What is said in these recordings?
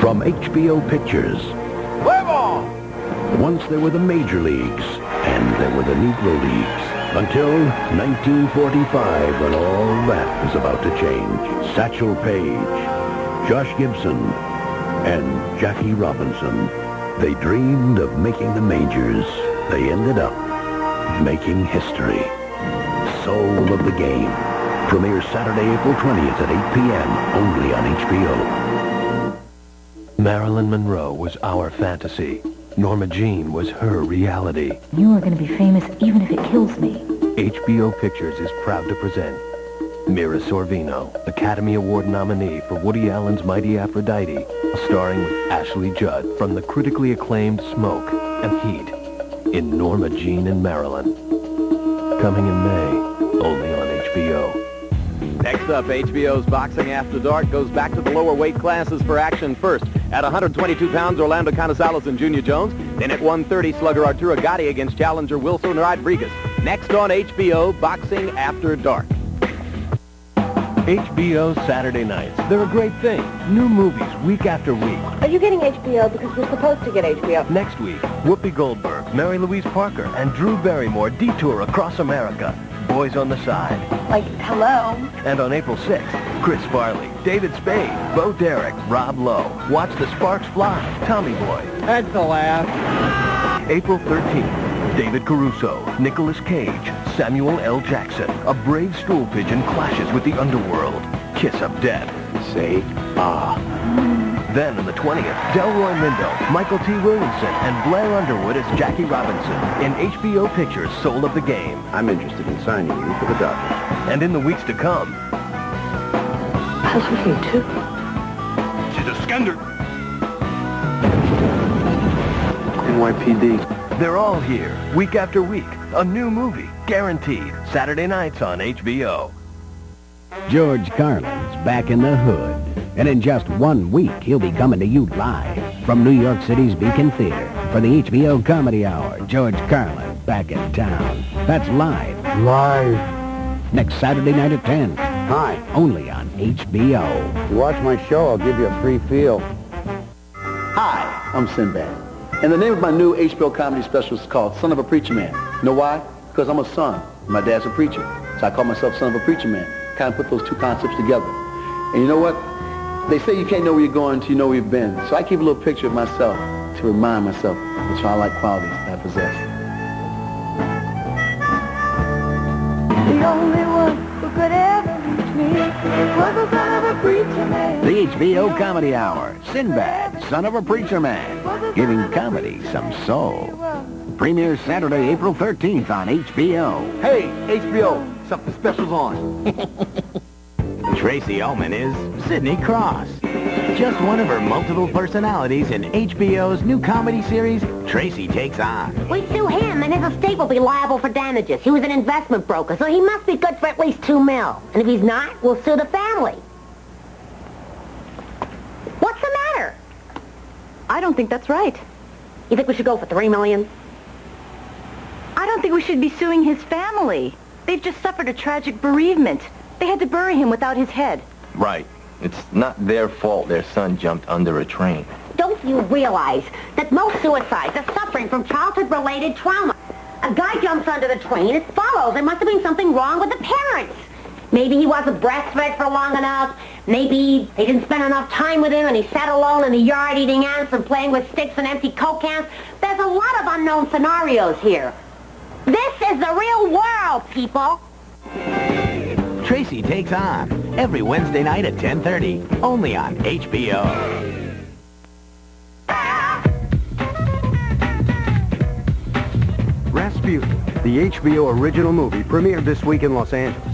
From HBO Pictures. Play ball! Once there were the major leagues, and there were the Negro Leagues. Until 1945, when all that was about to change. Satchel Paige, Josh Gibson, and Jackie Robinson. They dreamed of making the majors. They ended up making history. Soul of the Game. Premieres Saturday, April 20th at 8 p.m. only on HBO. Marilyn Monroe was our fantasy. Norma Jean was her reality. You are going to be famous even if it kills me. HBO Pictures is proud to present Mira Sorvino, Academy Award nominee for Woody Allen's Mighty Aphrodite, starring with Ashley Judd from the critically acclaimed Smoke and Heat in Norma Jean and Marilyn. Coming in May, only on HBO. Next up, HBO's Boxing After Dark goes back to the lower weight classes for action first. At 122 pounds, Orlando Canizales and Junior Jones. Then at 130, slugger Arturo Gatti against challenger Wilson Rodriguez. Next on HBO, Boxing After Dark. HBO Saturday Nights. They're a great thing. New movies week after week. Are you getting HBO because we're supposed to get HBO? Next week, Whoopi Goldberg, Mary Louise Parker, and Drew Barrymore detour across America. Boys on the Side. Like, hello? And on April 6th, Chris Farley, David Spade, Bo Derek, Rob Lowe. Watch the Sparks Fly, Tommy Boy. That's the laugh. April 13th, David Caruso, Nicolas Cage, Samuel L. Jackson. A brave stool pigeon clashes with the underworld. Kiss of Death. Say, ah. Then on the 20th, Delroy Lindo, Michael T. Williamson, and Blair Underwood as Jackie Robinson in HBO Pictures' Soul of the Game. I'm interested in signing you for the Dodgers. And in the weeks to come... How's with you, too? She's a scender. NYPD. They're all here, week after week. A new movie, guaranteed. Saturday nights on HBO. George Carlin's back in the hood. And in just 1 week, he'll be coming to you live from New York City's Beacon Theater for the HBO Comedy Hour. George Carlin back in town. That's live. Live. Next Saturday night at 10. Hi. Only on HBO. If you watch my show, I'll give you a free feel. Hi, I'm Sinbad. And the name of my new HBO comedy special is called Son of a Preacher Man. You know why? Because I'm a son. My dad's a preacher. So I call myself Son of a Preacher Man. Kind of put those two concepts together. And you know what? They say you can't know where you're going until you know where you've been. So I keep a little picture of myself to remind myself of the childlike qualities that I possess. The only one who could ever reach me was the son of a preacher man. The HBO Comedy Hour. Sinbad, Son of a Preacher Man. Giving comedy some soul. Premieres Saturday, April 13th on HBO. Hey, HBO, something special's on. Tracy Ullman is Sidney Cross. Just one of her multiple personalities in HBO's new comedy series, Tracy Takes On. We sue him, and his estate will be liable for damages. He was an investment broker, so he must be good for at least $2 million. And if he's not, we'll sue the family. What's the matter? I don't think that's right. You think we should go for $3 million? I don't think we should be suing his family. They've just suffered a tragic bereavement. They had to bury him without his head. Right. It's not their fault their son jumped under a train. Don't you realize that most suicides are suffering from childhood-related trauma? A guy jumps under the train, it follows. There must have been something wrong with the parents. Maybe he wasn't breastfed for long enough. Maybe they didn't spend enough time with him and he sat alone in the yard eating ants and playing with sticks and empty Coke cans. There's a lot of unknown scenarios here. This is the real world, people. Tracy Takes On, every Wednesday night at 10:30, only on HBO. Rasputin, the HBO original movie, premiered this week in Los Angeles.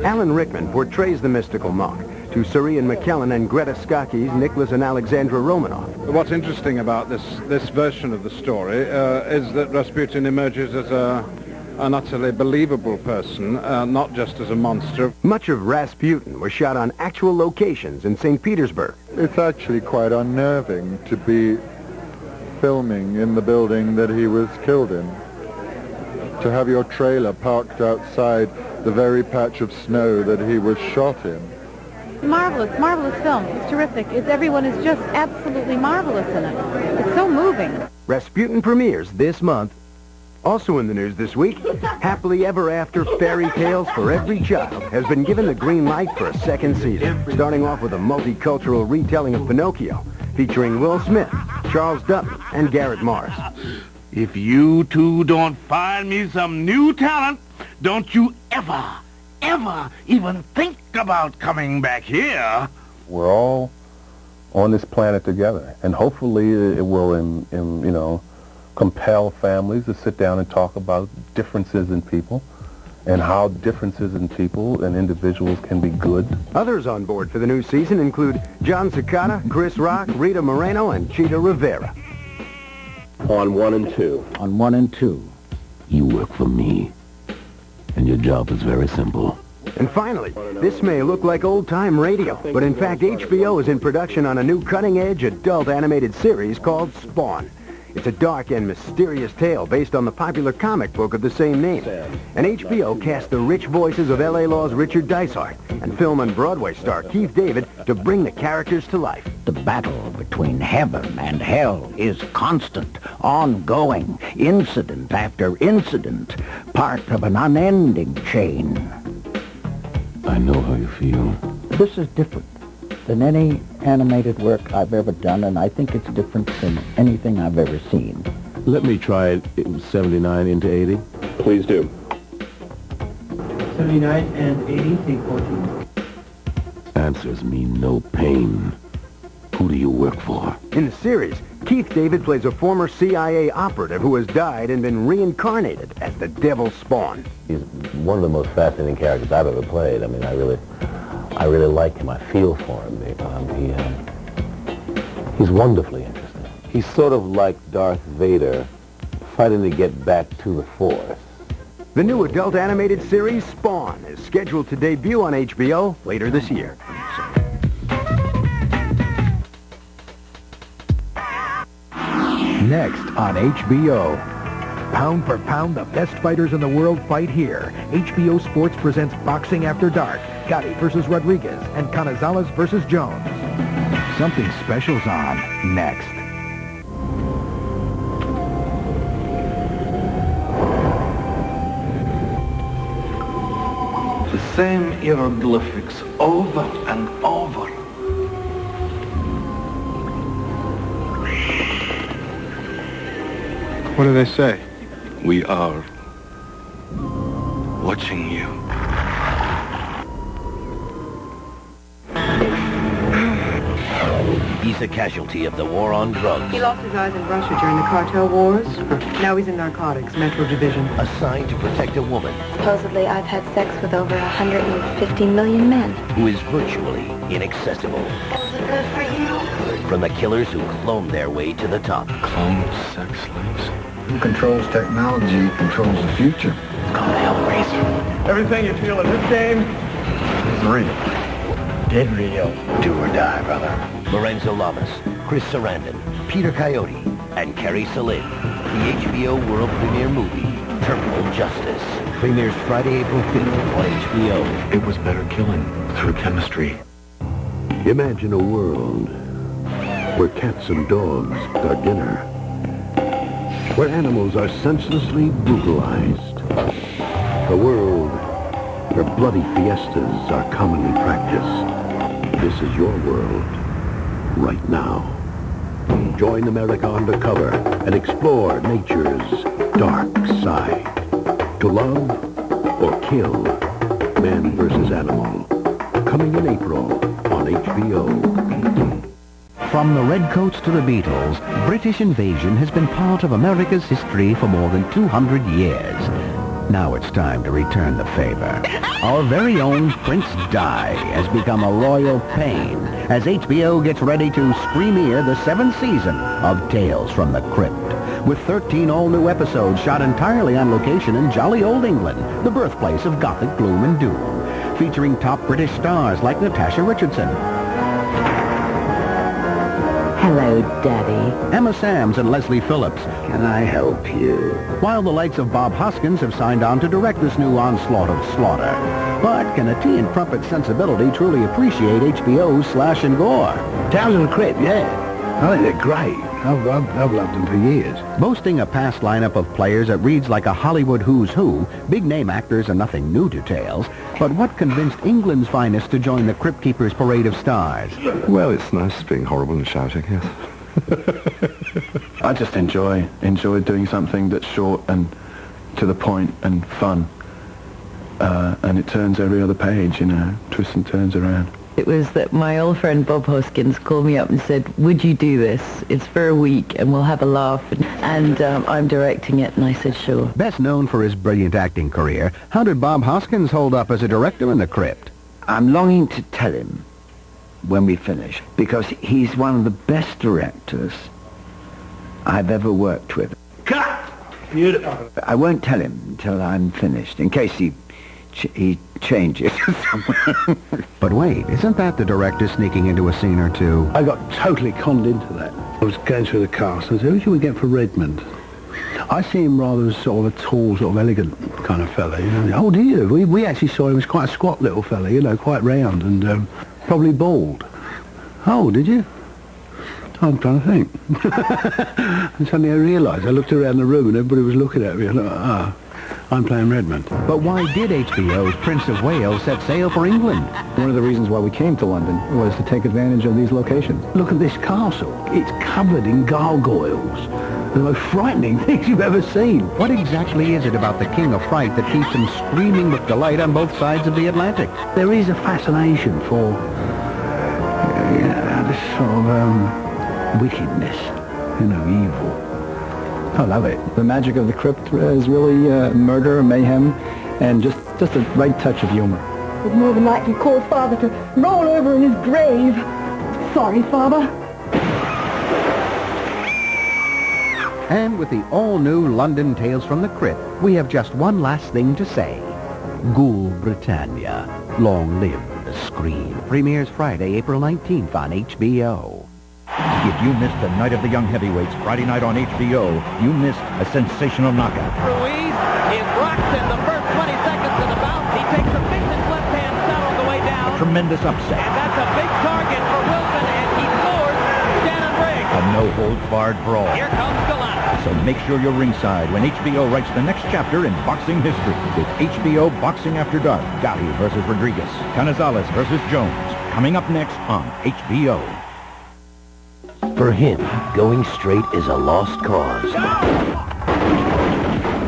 Alan Rickman portrays the mystical monk to Sir Ian McKellen and Greta Scacchi's Nicholas and Alexandra Romanoff. What's interesting about this version of the story is that Rasputin emerges as an utterly believable person, not just as a monster. Much of Rasputin was shot on actual locations in St. Petersburg. It's actually quite unnerving to be filming in the building that he was killed in. To have your trailer parked outside the very patch of snow that he was shot in. Marvelous, marvelous film. It's terrific. Everyone is just absolutely marvelous in it. It's so moving. Rasputin premieres this month. Also in the news this week, Happily Ever After Fairy Tales for Every Child has been given the green light for a second season, starting off with a multicultural retelling of Pinocchio, featuring Will Smith, Charles Dutton, and Garrett Morris. If you two don't find me some new talent, don't you ever even think about coming back here. We're all on this planet together, and hopefully it will, compel families to sit down and talk about differences in people and how differences in people and individuals can be good. Others on board for the new season include John Cicada, Chris Rock, Rita Moreno, and Cheetah Rivera. On 1 and 2. On 1 and 2. You work for me, and your job is very simple. And finally, this may look like old-time radio, but in fact HBO is in production on a new cutting-edge adult animated series called Spawn. It's a dark and mysterious tale based on the popular comic book of the same name. And HBO cast the rich voices of L.A. Law's Richard Dysart and film and Broadway star Keith David to bring the characters to life. The battle between heaven and hell is constant, ongoing, incident after incident, part of an unending chain. I know how you feel. This is different than any animated work I've ever done, and I think it's different than anything I've ever seen. Let me try it. It was 79 into 80. Please do. 79 and 80, take 14. Answers mean no pain. Who do you work for? In the series, Keith David plays a former CIA operative who has died and been reincarnated as the Devil Spawn. He's one of the most fascinating characters I've ever played. I mean, I really like him. I feel for him. He's wonderfully interesting. He's sort of like Darth Vader fighting to get back to the Force. The new adult animated series, Spawn, is scheduled to debut on HBO later this year. Next on HBO. Pound for pound, the best fighters in the world fight here. HBO Sports presents Boxing After Dark. Gotti versus Rodriguez and Canizales versus Jones. Something special's on next. The same hieroglyphics over and over. What do they say? We are watching you. He's a casualty of the war on drugs. He lost his eyes in Russia during the cartel wars. Now he's in narcotics, Metro Division. Assigned to protect a woman. Supposedly, I've had sex with over 150 million men. Who is virtually inaccessible. Was it good for you? From the killers who cloned their way to the top. Cloned sex slaves. Who controls technology controls the future. It's called Hellraiser. Everything you feel in this game is real. Dead real. Do or die, brother. Lorenzo Lamas, Chris Sarandon, Peter Coyote, and Carrie Salim. The HBO world premiere movie, Terminal Justice. Premieres Friday, April 5th on HBO. It was better killing through chemistry. Imagine a world where cats and dogs are dinner. Where animals are senselessly brutalized. A world where bloody fiestas are commonly practiced. This is your world, right now. Join America Undercover and explore nature's dark side. To love or kill, man versus animal. Coming in April on HBO. From the Redcoats to the Beatles, British invasion has been part of America's history for more than 200 years. Now it's time to return the favor. Our very own Prince Di has become a royal pain as HBO gets ready to premiere the 7th season of Tales from the Crypt. With 13 all-new episodes shot entirely on location in jolly old England, the birthplace of Gothic gloom and doom. Featuring top British stars like Natasha Richardson. Hello, Daddy. Emma Samms and Leslie Phillips. Can I help you? While the likes of Bob Hoskins have signed on to direct this new onslaught of slaughter. But can a tea and crumpet sensibility truly appreciate HBO's slash and gore? Townsend and Crypt, yeah. I think they're great. I've loved them for years. Boasting a past lineup of players that reads like a Hollywood who's who, big-name actors are nothing new to tales. But what convinced England's finest to join the Cryptkeeper's parade of stars? Well, it's nice being horrible and shouting, yes. I just enjoy doing something that's short and to the point and fun. And it turns every other page, you know, twists and turns around. It was that my old friend Bob Hoskins called me up and said, would you do this? It's for a week and we'll have a laugh. And I'm directing it, and I said, sure. Best known for his brilliant acting career, how did Bob Hoskins hold up as a director in The Crypt? I'm longing to tell him when we finish, because he's one of the best directors I've ever worked with. Cut! Beautiful. I won't tell him until I'm finished, in case he changes. But wait, isn't that the director sneaking into a scene or two? I got totally conned into that. I was going through the cast and I said, who should we get for Redmond? I see him rather as sort of a tall, sort of elegant kind of fella, you know. Oh, do you? We actually saw him as quite a squat little fella, you know, quite round and probably bald. Oh, did you? I'm trying to think. And suddenly I realised, I looked around the room and everybody was looking at me. I thought, I'm playing Redmond. But why did HBO's Prince of Wales set sail for England? One of the reasons why we came to London was to take advantage of these locations. Look at this castle. It's covered in gargoyles. The most frightening things you've ever seen. What exactly is it about the King of Fright that keeps him screaming with delight on both sides of the Atlantic? There is a fascination for, this sort of wickedness, you know, evil. I love it. The magic of the Crypt is really murder, mayhem, and just a right touch of humor. Would more than likely cause Father to roll over in his grave. Sorry, Father. And with the all-new London Tales from the Crypt, we have just one last thing to say. Ghoul Britannia. Long live the scream. Premieres Friday, April 19th on HBO. If you missed the Night of the Young Heavyweights Friday night on HBO, you missed a sensational knockout. Ruiz is rocked in the first 20 seconds of the bout. He takes a vicious left-hand shot on the way down. A tremendous upset. And that's a big target for Wilson, and he floors Shannon Briggs. A no-holds-barred brawl. Here comes Gallant. So make sure you're ringside when HBO writes the next chapter in boxing history with HBO Boxing After Dark. Gotti versus Rodriguez. Canizales versus Jones. Coming up next on HBO. For him, going straight is a lost cause.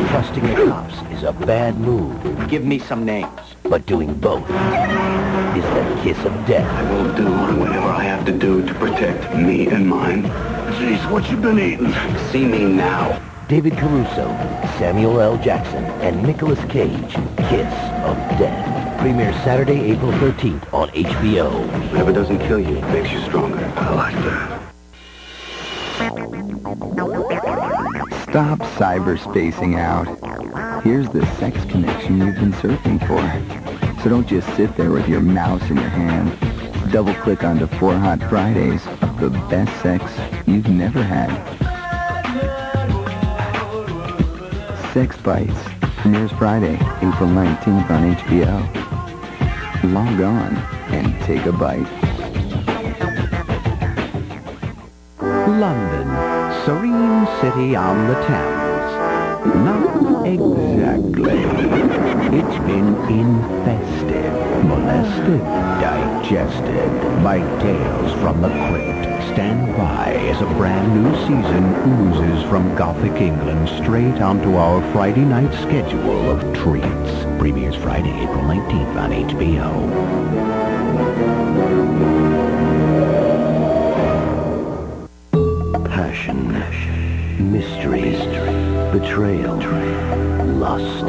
Trusting the cops is a bad move. Give me some names. But doing both is the kiss of death. I will do whatever I have to do to protect me and mine. Jeez, what you been eating? See me now. David Caruso, Samuel L. Jackson, and Nicolas Cage, Kiss of Death. Premieres Saturday, April 13th on HBO. Whatever doesn't kill you makes you stronger. I like that. Stop cyberspacing out. Here's the sex connection you've been searching for. So don't just sit there with your mouse in your hand. Double-click onto 4 Hot Fridays of the best sex you've never had. Sex Bites. Premieres Friday, April 19th on HBO. Log on and take a bite. London, serene city on the Thames. Not exactly. It's been infested, molested, digested by tales from the Crypt. Stand by as a brand new season oozes from Gothic England straight onto our Friday night schedule of treats. Premieres Friday, April 19th on HBO. Passion, mystery, betrayal, lust,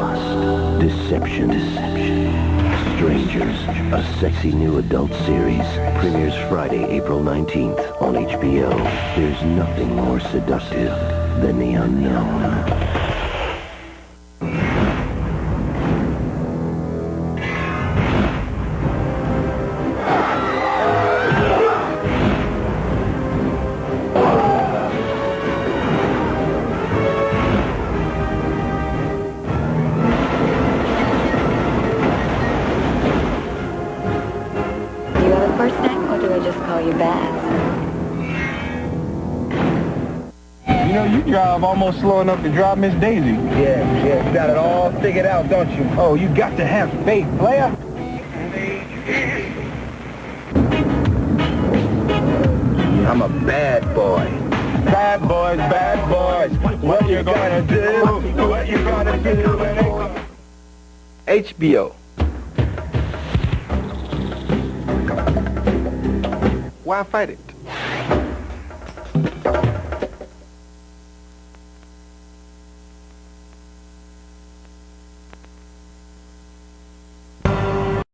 deception, Strangers, a sexy new adult series. Premieres Friday, April 19th on HBO. There's nothing more seductive than the unknown. first name, or do I just call you Baz? You know, you drive almost slow enough to drive Miss Daisy. Yeah, you got it all figured out, don't you? Oh, you got to have faith, player. I'm a bad boy. Bad boys, what you gonna do? What you gonna do? HBO. Why fight it?